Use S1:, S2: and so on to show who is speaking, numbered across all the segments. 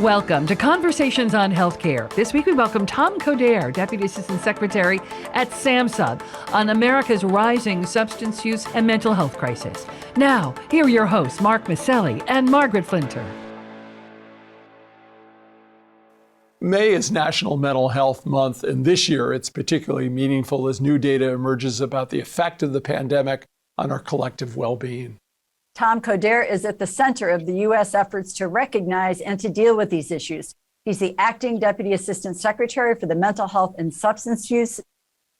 S1: Welcome to Conversations on Healthcare. This week we welcome Tom Coderre, Deputy Assistant Secretary at SAMHSA, on America's rising substance use and mental health crisis. Now, here are your hosts, Mark Masselli and Margaret Flinter.
S2: May is National Mental Health Month, and this year it's particularly meaningful as new data emerges about the effect of the pandemic on our collective well-being.
S3: Tom Coderre is at the center of the U.S. efforts to recognize and to deal with these issues. He's the Acting Deputy Assistant Secretary for the Mental Health and Substance Use,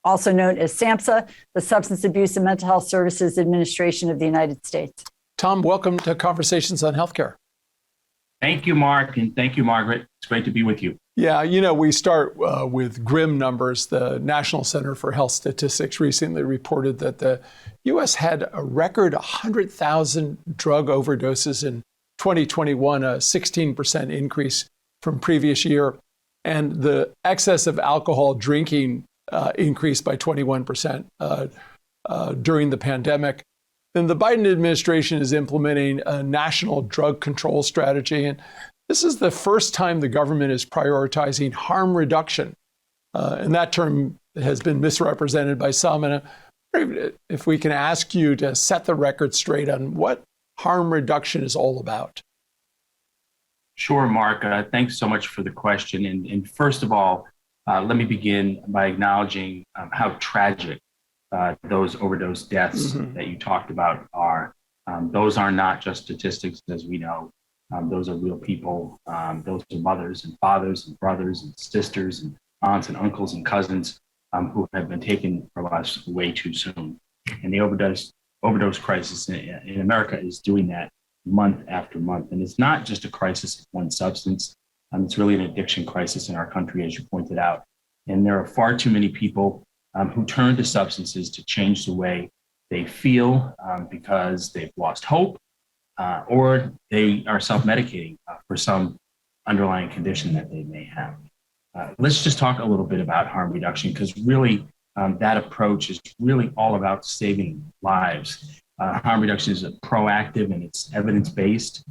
S3: also known as SAMHSA, the Substance Abuse and Mental Health Services Administration of the United States.
S2: Tom, welcome to Conversations on Healthcare.
S4: Thank you, Mark, and thank you, Margaret. It's great to be with you.
S2: Yeah, we start with grim numbers. The National Center for Health Statistics recently reported that the U.S. had a record 100,000 drug overdoses in 2021, a 16% increase from previous year. And the excess of alcohol drinking increased by 21% during the pandemic. And the Biden administration is implementing a national drug control strategy. And this is the first time the government is prioritizing harm reduction. And that term has been misrepresented by some. And if we can ask you to set the record straight on what harm reduction is all about.
S4: Sure, Mark. Thanks so much for the question. And first of all, let me begin by acknowledging how tragic those overdose deaths that you talked about are. Those are not just statistics, as we know. Those are real people. Those are mothers and fathers and brothers and sisters and aunts and uncles and cousins who have been taken from us way too soon. And the overdose crisis in America is doing that month after month. And it's not just a crisis of one substance. It's really an addiction crisis in our country, as you pointed out. And there are far too many people who turn to substances to change the way they feel because they've lost hope or they are self-medicating for some underlying condition that they may have. Let's just talk a little bit about harm reduction, because really that approach is really all about saving lives. Harm reduction is proactive and it's evidence-based.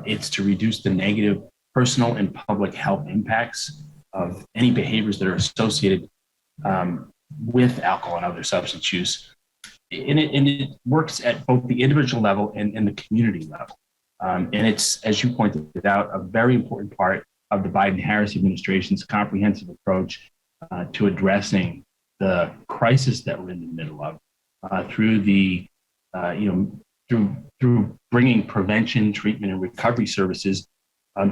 S4: It's to reduce the negative personal and public health impacts of any behaviors that are associated with alcohol and other substance use. And it works at both the individual level and the community level. And it's, as you pointed out, a very important part of the Biden-Harris administration's comprehensive approach to addressing the crisis that we're in the middle of through bringing prevention, treatment, and recovery services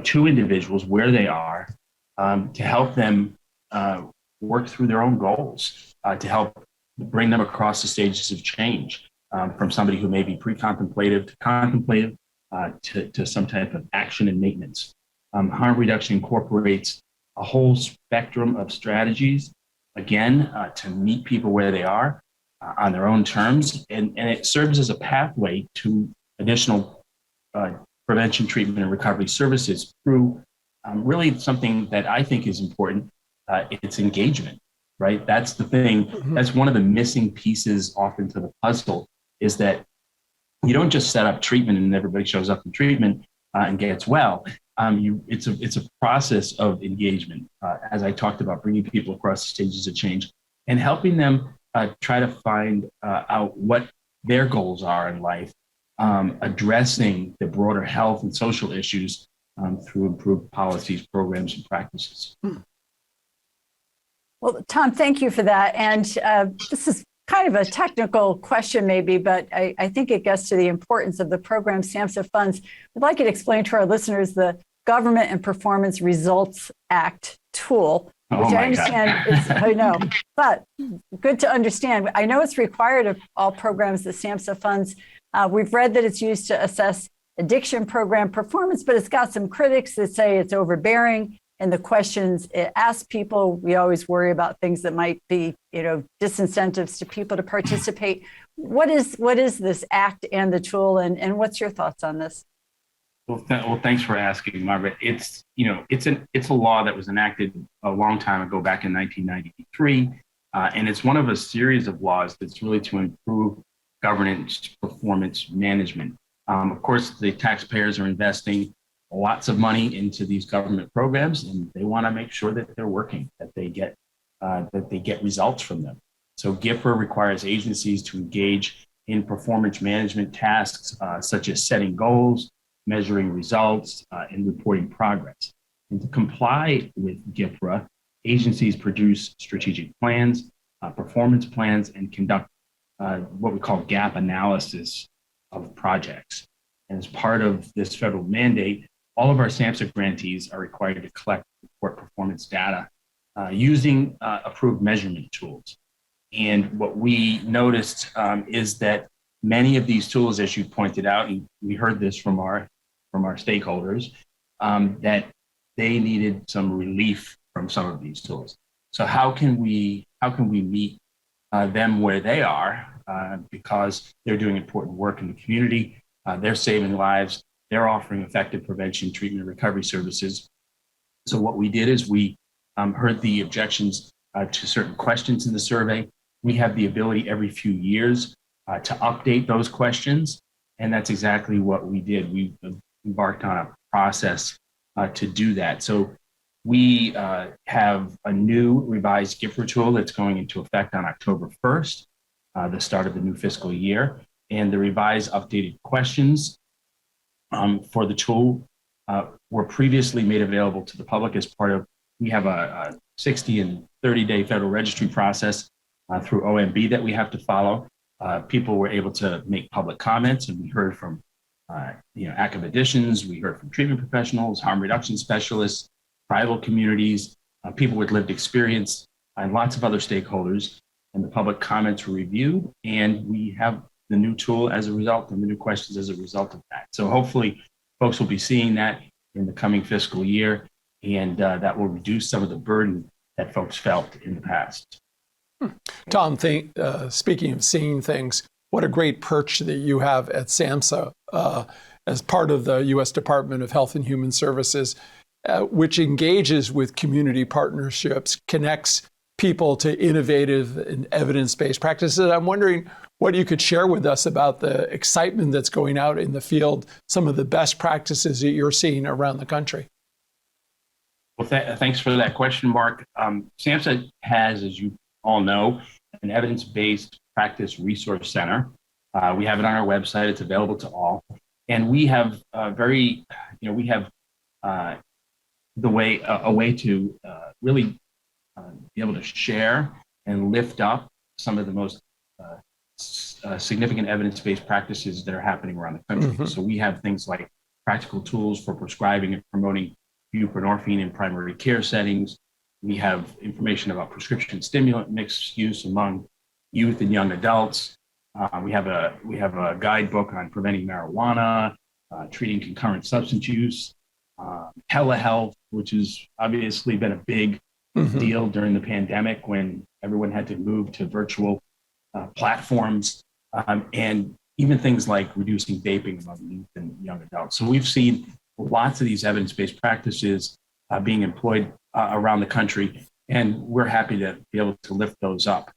S4: to individuals where they are to help them work through their own goals, to help bring them across the stages of change from somebody who may be pre-contemplative to contemplative to some type of action and maintenance. Harm reduction incorporates a whole spectrum of strategies, again, to meet people where they are on their own terms, and it serves as a pathway to additional prevention, treatment, and recovery services through really something that I think is important. It's engagement, right? That's the thing. That's one of the missing pieces often to the puzzle, is that you don't just set up treatment and everybody shows up in treatment and gets well. It's a process of engagement, as I talked about, bringing people across the stages of change and helping them try to find out what their goals are in life, addressing the broader health and social issues through improved policies, programs, and practices.
S3: Well, Tom, thank you for that. And this is kind of a technical question maybe, but I think it gets to the importance of the program SAMHSA funds. I'd like you to explain to our listeners the Government and Performance Results Act tool, which I understand is, I know, but good to understand. I know it's required of all programs that SAMHSA funds. We've read that it's used to assess addiction program performance, but it's got some critics that say it's overbearing. And the questions it asks people, we always worry about things that might be, disincentives to people to participate. What is this act and the tool, and what's your thoughts on this?
S4: Well, thanks for asking, Margaret. It's a law that was enacted a long time ago, back in 1993, and it's one of a series of laws that's really to improve governance, performance management. Of course, the taxpayers are investing lots of money into these government programs, and they want to make sure that they're working, that they get results from them. So GIFRA requires agencies to engage in performance management tasks such as setting goals, measuring results, and reporting progress. And to comply with GIFRA, agencies produce strategic plans, performance plans, and conduct what we call gap analysis of projects. And as part of this federal mandate, all of our SAMHSA grantees are required to collect and report performance data using approved measurement tools. And what we noticed is that many of these tools, as you pointed out, and we heard this from our stakeholders, that they needed some relief from some of these tools. So how can we meet them where they are, because they're doing important work in the community, they're saving lives, they're offering effective prevention, treatment, and recovery services. So what we did is we heard the objections to certain questions in the survey. We have the ability every few years to update those questions, and that's exactly what we did. We embarked on a process to do that. So we have a new revised GIFRA tool that's going into effect on October 1st, the start of the new fiscal year. And the revised updated questions for the tool were previously made available to the public as part of, we have a 60 and 30-day federal registry process through OMB that we have to follow. People were able to make public comments, and we heard from academicians, we heard from treatment professionals, harm reduction specialists, tribal communities, people with lived experience, and lots of other stakeholders. And the public comments were reviewed, and we have the new tool as a result, and the new questions as a result of that. So hopefully folks will be seeing that in the coming fiscal year, and that will reduce some of the burden that folks felt in the past.
S2: Tom, speaking of seeing things, what a great perch that you have at SAMHSA as part of the U.S. Department of Health and Human Services, which engages with community partnerships, connects people to innovative and evidence-based practices. I'm wondering what you could share with us about the excitement that's going out in the field, some of the best practices that you're seeing around the country.
S4: Well, thanks for that question, Mark. SAMHSA has, as you all know, an evidence-based practice resource center. We have it on our website. It's available to all. And we have a way to really be able to share and lift up some of the most significant evidence-based practices that are happening around the country. Mm-hmm. So we have things like practical tools for prescribing and promoting buprenorphine in primary care settings. We have information about prescription stimulant mix use among youth and young adults. We have a guidebook on preventing marijuana, treating concurrent substance use, telehealth, which has obviously been a big deal during the pandemic when everyone had to move to virtual platforms, and even things like reducing vaping among youth and young adults. So we've seen lots of these evidence-based practices being employed around the country, and we're happy to be able to lift those up.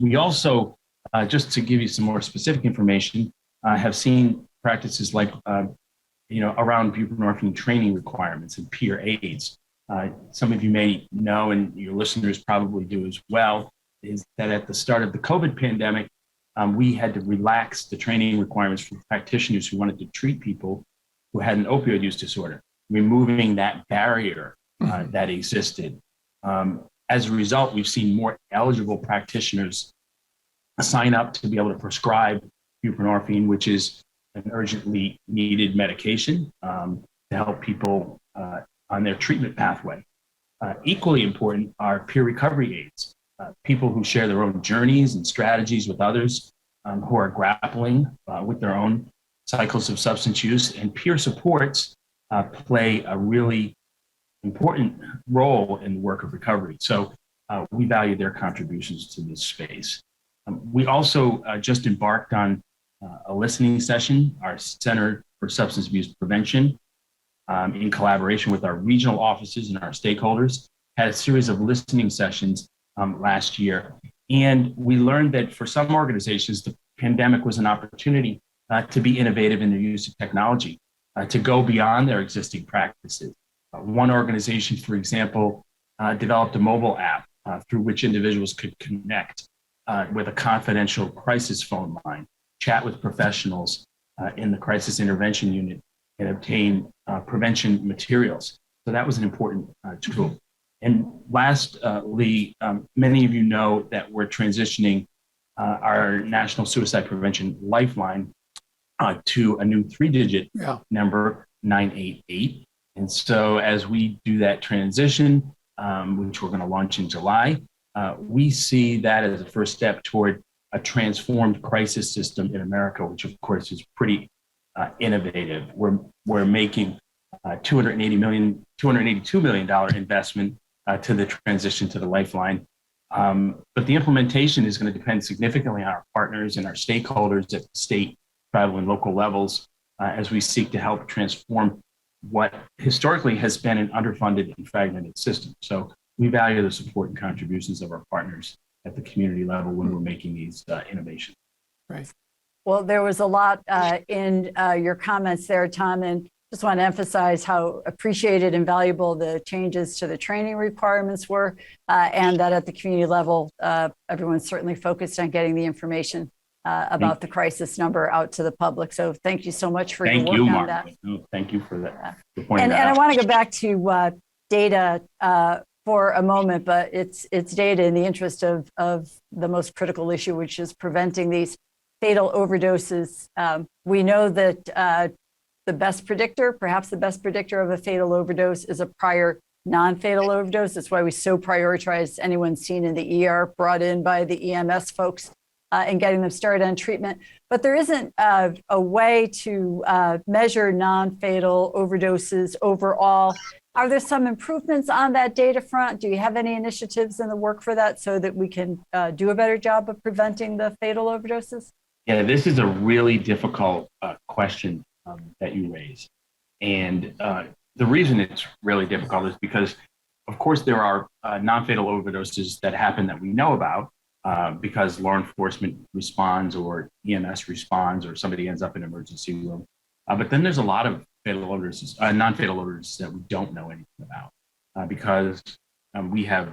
S4: We also, just to give you some more specific information, have seen practices like, around buprenorphine training requirements and peer aids. Some of you may know, and your listeners probably do as well, is that at the start of the COVID pandemic, we had to relax the training requirements for practitioners who wanted to treat people who had an opioid use disorder, removing that barrier that existed. As a result, we've seen more eligible practitioners sign up to be able to prescribe buprenorphine, which is an urgently needed medication to help people on their treatment pathway. Equally important are peer recovery aids, people who share their own journeys and strategies with others who are grappling with their own cycles of substance use, and peer supports play a really important role in the work of recovery. So we value their contributions to this space. We also just embarked on a listening session. Our Center for Substance Abuse Prevention, in collaboration with our regional offices and our stakeholders, had a series of listening sessions last year. And we learned that for some organizations, the pandemic was an opportunity to be innovative in their use of technology, to go beyond their existing practices. One organization, for example, developed a mobile app through which individuals could connect with a confidential crisis phone line, chat with professionals in the crisis intervention unit, and obtain prevention materials. So that was an important tool. And lastly, many of you know that we're transitioning our National Suicide Prevention Lifeline to a new 3-digit number, 988. And so as we do that transition, which we're going to launch in July, we see that as a first step toward a transformed crisis system in America, which of course is pretty innovative. We're making $282 million investment to the transition to the Lifeline. But the implementation is going to depend significantly on our partners and our stakeholders at the state, tribal, and local levels as we seek to help transform what historically has been an underfunded and fragmented system. So we value the support and contributions of our partners at the community level when we're making these innovations.
S2: Right.
S3: Well, there was a lot in your comments there, Tom, and just want to emphasize how appreciated and valuable the changes to the training requirements were, and that at the community level, everyone's certainly focused on getting the information about the crisis number out to the public. So thank you so much for your work on that.
S4: No, thank you for that.
S3: And I want to go back to data for a moment, but it's data in the interest of the most critical issue, which is preventing these fatal overdoses. We know that the best predictor, perhaps the best predictor of a fatal overdose, is a prior non-fatal overdose. That's why we so prioritize anyone seen in the ER, brought in by the EMS folks, and getting them started on treatment. But there isn't a way to measure non-fatal overdoses overall. Are there some improvements on that data front? Do you have any initiatives in the work for that so that we can do a better job of preventing the fatal overdoses?
S4: Yeah, this is a really difficult question that you raise. And the reason it's really difficult is because, of course, there are non-fatal overdoses that happen that we know about because law enforcement responds or EMS responds or somebody ends up in an emergency room. But then there's a lot of fatal overdoses, non-fatal overdoses that we don't know anything about because we have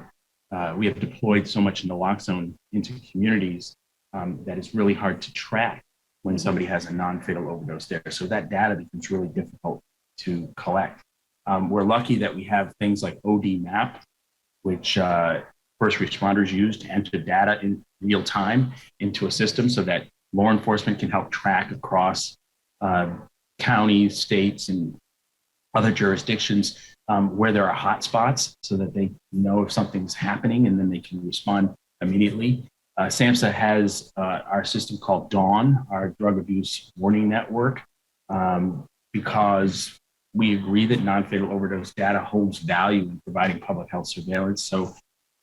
S4: deployed so much naloxone into communities that it's really hard to track when somebody has a non-fatal overdose there. So that data becomes really difficult to collect. We're lucky that we have things like OD map, which first responders use to enter data in real time into a system so that law enforcement can help track across counties, states, and other jurisdictions where there are hotspots so that they know if something's happening and then they can respond immediately. SAMHSA has our system called DAWN, our Drug Abuse Warning Network, because we agree that non-fatal overdose data holds value in providing public health surveillance. So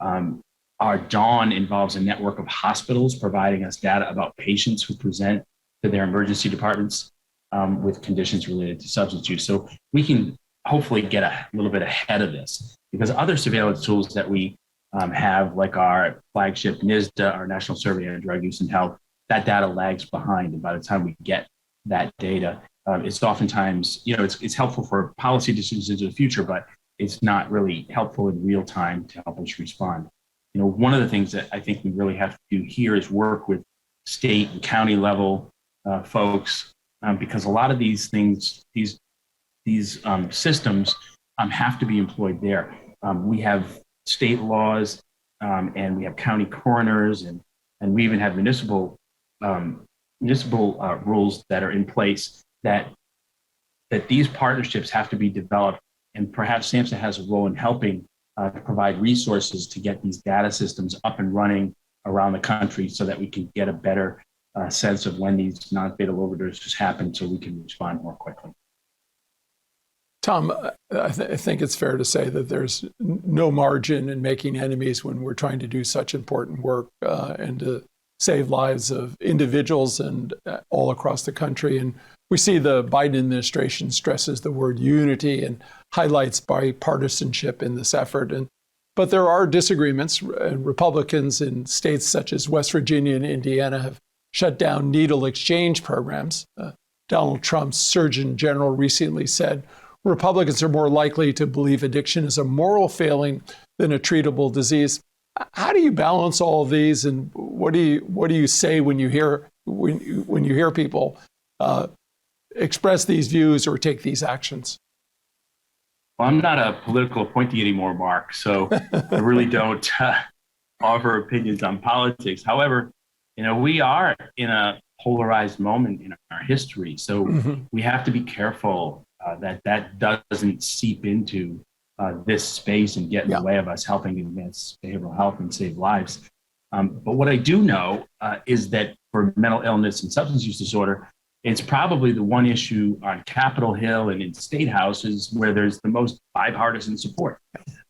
S4: our DAWN involves a network of hospitals providing us data about patients who present to their emergency departments with conditions related to substance use. So we can hopefully get a little bit ahead of this because other surveillance tools that we have, like our flagship NISDA, our National Survey on Drug Use and Health, that data lags behind. And by the time we get that data, it's oftentimes, it's helpful for policy decisions into the future, but it's not really helpful in real time to help us respond. One of the things that I think we really have to do here is work with state and county level folks, because a lot of these things, these systems have to be employed there. We have state laws and we have county coroners and we even have municipal rules that are in place that these partnerships have to be developed, and perhaps SAMHSA has a role in helping to provide resources to get these data systems up and running around the country so that we can get a better sense of when these non-fatal overdoses happen so we can respond more quickly.
S2: Tom, I think it's fair to say that there's no margin in making enemies when we're trying to do such important work and to save lives of individuals and all across the country. And we see the Biden administration stresses the word unity and highlights bipartisanship in this effort. But there are disagreements, and Republicans in states such as West Virginia and Indiana have shut down needle exchange programs. Donald Trump's Surgeon General recently said Republicans are more likely to believe addiction is a moral failing than a treatable disease. How do you balance all of these, and what do you say when you hear people express these views or take these actions?
S4: Well, I'm not a political appointee anymore, Mark, so I really don't offer opinions on politics. However, we are in a polarized moment in our history, so we have to be careful that doesn't seep into this space and get in the way of us helping advance behavioral health and save lives. But what I do know is that for mental illness and substance use disorder, it's probably the one issue on Capitol Hill and in state houses where there's the most bipartisan support.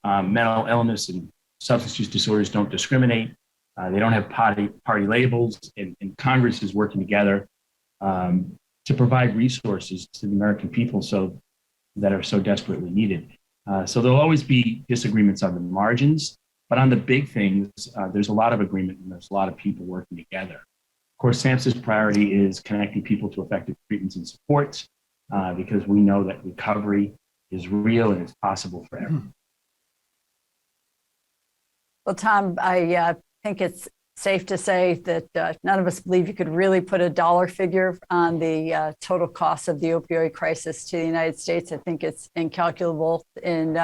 S4: Mental illness and substance use disorders don't discriminate. They don't have party labels, and Congress is working together to provide resources to the American people that are so desperately needed. So there'll always be disagreements on the margins, but on the big things, there's a lot of agreement and there's a lot of people working together. Of course, SAMHSA's priority is connecting people to effective treatments and supports because we know that recovery is real and it's possible for everyone.
S3: Well, Tom, I think it's safe to say that none of us believe you could really put a dollar figure on the total cost of the opioid crisis to the United States. I think it's incalculable in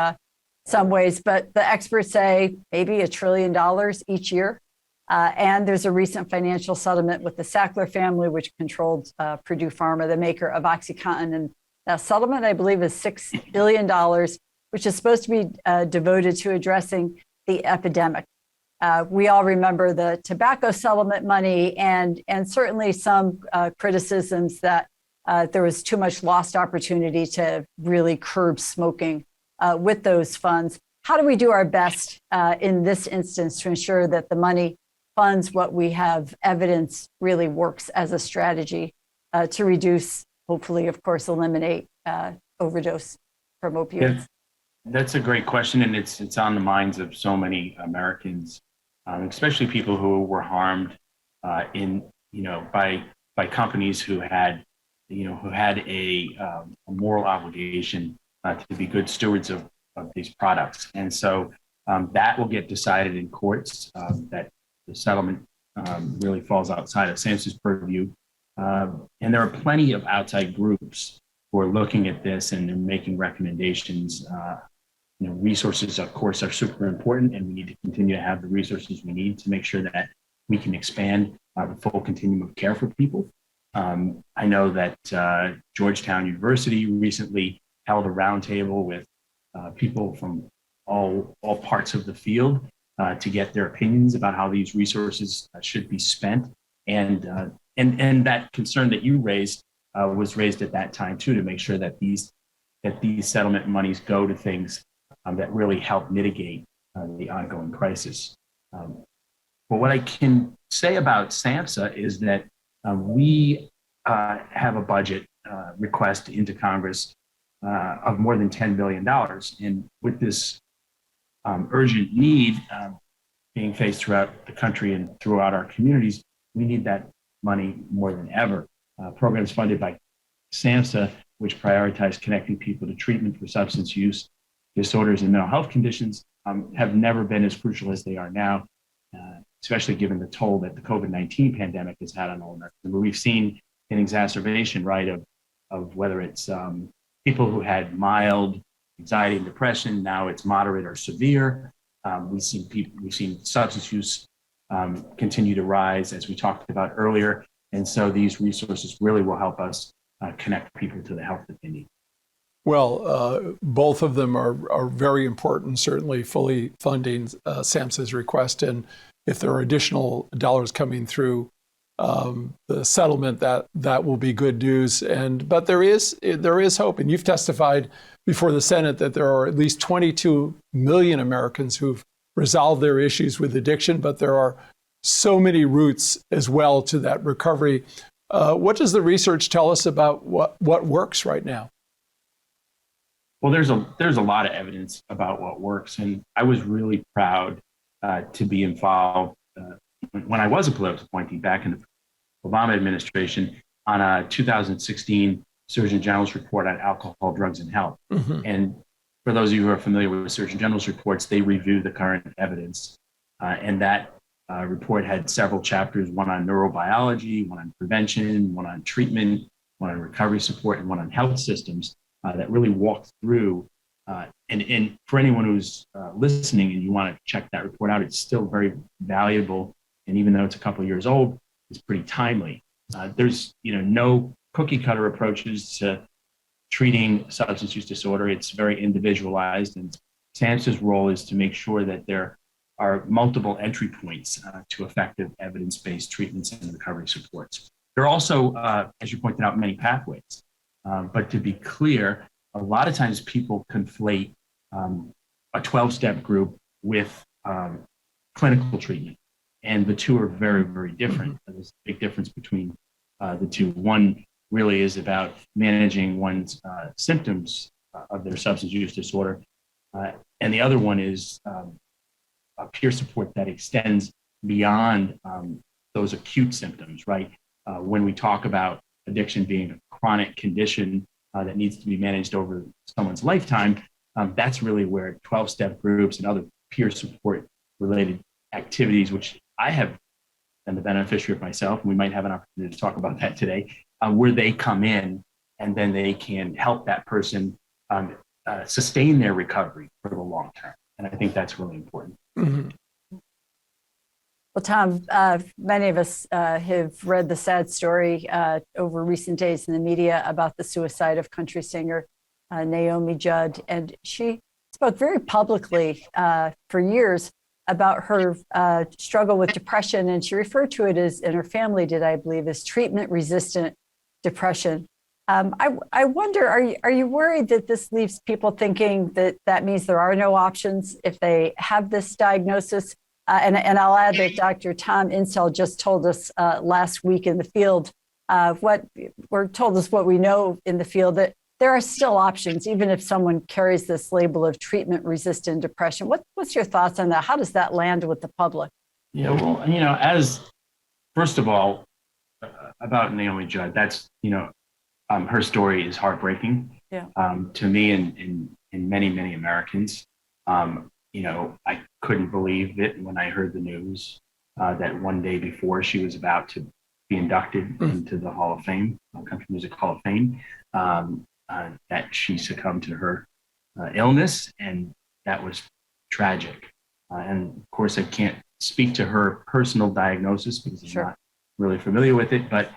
S3: some ways, but the experts say maybe $1 trillion each year. And there's a recent financial settlement with the Sackler family, which controlled Purdue Pharma, the maker of OxyContin. And that settlement, I believe, is $6 billion, which is supposed to be devoted to addressing the epidemic. We all remember the tobacco settlement money and certainly some criticisms that there was too much lost opportunity to really curb smoking with those funds. How do we do our best in this instance to ensure that the money funds what we have evidence really works as a strategy to reduce, hopefully, of course, eliminate overdose from opioids?
S4: Yeah, that's a great question, and it's on the minds of so many Americans, especially people who were harmed by companies who had a moral obligation to be good stewards of these products, and so that will get decided in courts. That the settlement really falls outside of SAMHSA's purview. And there are plenty of outside groups who are looking at this and they're making recommendations. Resources, of course, are super important, and we need to continue to have the resources we need to make sure that we can expand the full continuum of care for people. I know that Georgetown University recently held a roundtable with people from all parts of the field to get their opinions about how these resources should be spent. And that concern that you raised was raised at that time too, to make sure that these settlement monies go to things that really help mitigate the ongoing crisis. But what I can say about SAMHSA is that we have a budget request into Congress of more than $10 billion. And with this urgent need being faced throughout the country and throughout our communities, we need that money more than ever. Programs funded by SAMHSA, which prioritize connecting people to treatment for substance use disorders and mental health conditions, have never been as crucial as they are now, especially given the toll that the COVID-19 pandemic has had on all Americans. We've seen an exacerbation, right, of whether it's people who had mild anxiety and depression, now it's moderate or severe. We've seen substance use continue to rise, as we talked about earlier. And so these resources really will help us connect people to the help that they need.
S2: Well, both of them are very important, certainly fully funding SAMHSA's request. And if there are additional dollars coming through the settlement, that will be good news. But there is hope. And you've testified before the Senate that there are at least 22 million Americans who've resolved their issues with addiction, but there are so many routes as well to that recovery. What does the research tell us about what works right now?
S4: Well, there's a lot of evidence about what works, and I was really proud to be involved when I was a political appointee back in the Obama administration on a 2016 Surgeon General's report on alcohol, drugs, and health. And for those of you who are familiar with Surgeon General's reports, they review the current evidence. And that report had several chapters, one on neurobiology, one on prevention, one on treatment, one on recovery support, and one on health systems that really walked through. And for anyone who's listening and you want to check that report out, it's still very valuable. And even though it's a couple of years old, it's pretty timely. There's no cookie cutter approaches to treating substance use disorder. It's very individualized, and SAMHSA's role is to make sure that there are multiple entry points to effective evidence-based treatments and recovery supports. There are also, as you pointed out, many pathways. But to be clear, a lot of times people conflate a 12-step group with clinical treatment. And the two are very, very different. There's a big difference between the two. One really is about managing one's symptoms of their substance use disorder. And the other one is a peer support that extends beyond those acute symptoms, right? When we talk about addiction being a chronic condition that needs to be managed over someone's lifetime, that's really where 12-step groups and other peer support related activities, which I have been the beneficiary of myself, and we might have an opportunity to talk about that today, where they come in and then they can help that person sustain their recovery for the long term. And I think that's really important.
S3: Well, Tom, many of us have read the sad story over recent days in the media about the suicide of country singer Naomi Judd. And she spoke very publicly for years about her struggle with depression. And she referred to it as, and her family did, I believe, as treatment-resistant depression. I wonder, are you worried that this leaves people thinking that that means there are no options if they have this diagnosis? And I'll add that Dr. Tom Insel just told us last week in the field told us what we know in the field, that there are still options, even if someone carries this label of treatment-resistant depression. What's your thoughts on that? How does that land with the public?
S4: Yeah, well, first of all, about Naomi Judd, that's, her story is heartbreaking to me and many, many Americans. I couldn't believe it when I heard the news that one day before she was about to be inducted into the Hall of Fame, Country Music Hall of Fame, that she succumbed to her illness, and that was tragic. And of course, I can't speak to her personal diagnosis because I'm not really familiar with it, but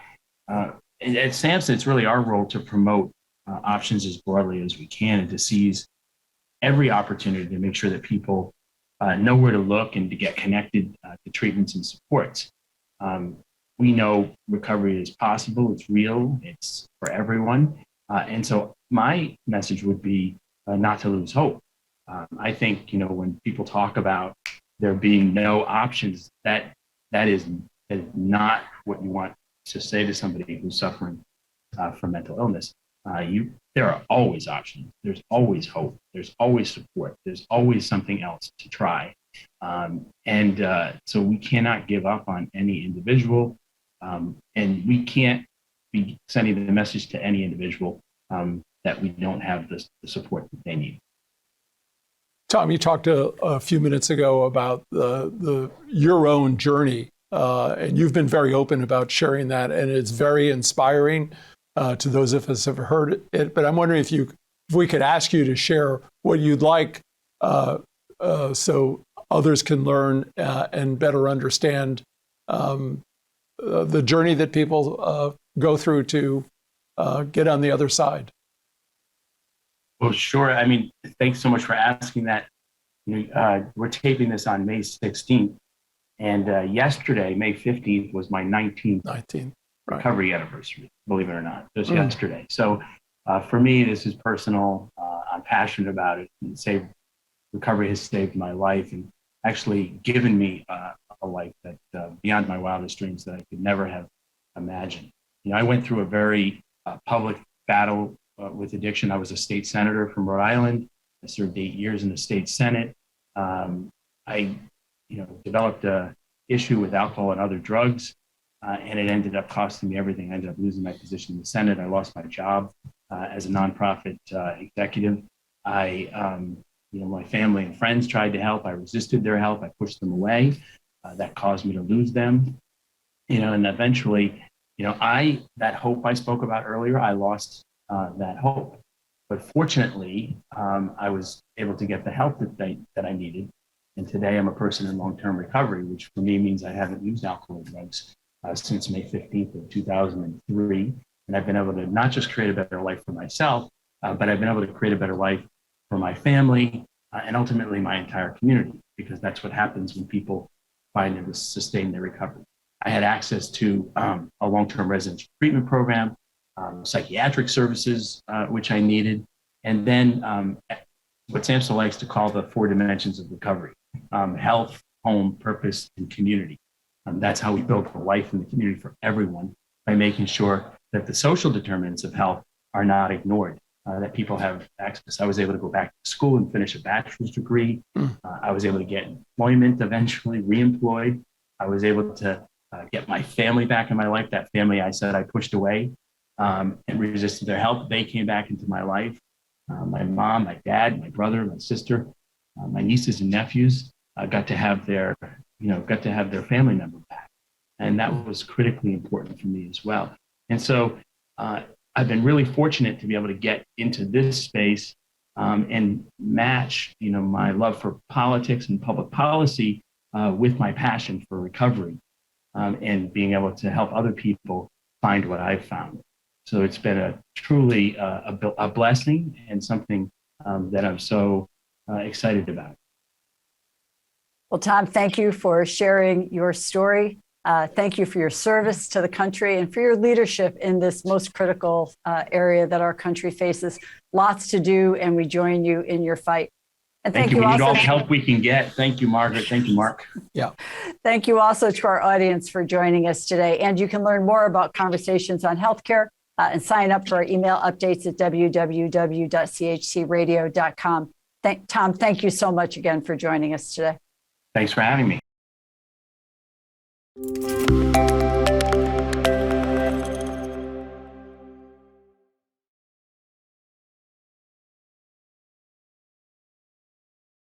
S4: at SAMHSA, it's really our role to promote options as broadly as we can and to seize every opportunity to make sure that people know where to look and to get connected to treatments and supports. We know recovery is possible, it's real, it's for everyone. And so my message would be not to lose hope. I think, when people talk about there being no options, that is not what you want to say to somebody who's suffering from mental illness. There are always options. There's always hope. There's always support. There's always something else to try. So we cannot give up on any individual, and we can't be sending the message to any individual that we don't have the support that they need.
S2: Tom, you talked a few minutes ago about your own journey, and you've been very open about sharing that, and it's very inspiring to those of us who have heard it. But I'm wondering if we could ask you to share what you'd like so others can learn and better understand the journey that people go through to get on the other side.
S4: Well, sure. I mean, thanks so much for asking that. We're taping this on May 16th, and yesterday, May 15th, was my 19th recovery anniversary, believe it or not, just yesterday. So for me, this is personal. I'm passionate about it. And recovery has saved my life and actually given me a life that beyond my wildest dreams that I could never have imagined. I went through a very public battle with addiction. I was a state senator from Rhode Island. I served 8 years in the state Senate. I developed an issue with alcohol and other drugs. and it ended up costing me everything. I ended up losing my position in the Senate. I lost my job as a nonprofit executive. My family and friends tried to help. I resisted their help. I pushed them away. That caused me to lose them. And eventually, that hope I spoke about earlier, I lost that hope. But fortunately, I was able to get the help that I needed. And today I'm a person in long-term recovery, which for me means I haven't used alcohol or drugs since May 15th of 2003. And I've been able to not just create a better life for myself, but I've been able to create a better life for my family and ultimately my entire community, because that's what happens when people find and sustain their recovery. I had access to a long-term residential treatment program, psychiatric services, which I needed, and then what SAMHSA likes to call the 4 dimensions of recovery: health, home, purpose, and community. That's how we build a life in the community for everyone, by making sure that the social determinants of health are not ignored, that people have access. I was able to go back to school and finish a bachelor's degree. I was able to get employment, eventually re-employed. I was able to get my family back in my life, that family I said I pushed away and resisted their help. They came back into my life. My mom, my dad, my brother, my sister, my nieces and nephews got to have their family member back. And that was critically important for me as well. And so I've been really fortunate to be able to get into this space and match, my love for politics and public policy with my passion for recovery and being able to help other people find what I've found. So it's been truly a blessing and something that I'm so excited about.
S3: Well, Tom, thank you for sharing your story. Thank you for your service to the country and for your leadership in this most critical area that our country faces. Lots to do, and we join you in your fight. And
S4: thank you. We need all the help we can get. Thank you, Margaret. Thank you, Mark.
S2: Yeah.
S3: Thank you also to our audience for joining us today. And you can learn more about conversations on healthcare and sign up for our email updates at www.chcradio.com. Tom, thank you so much again for joining us today.
S4: Thanks for having me.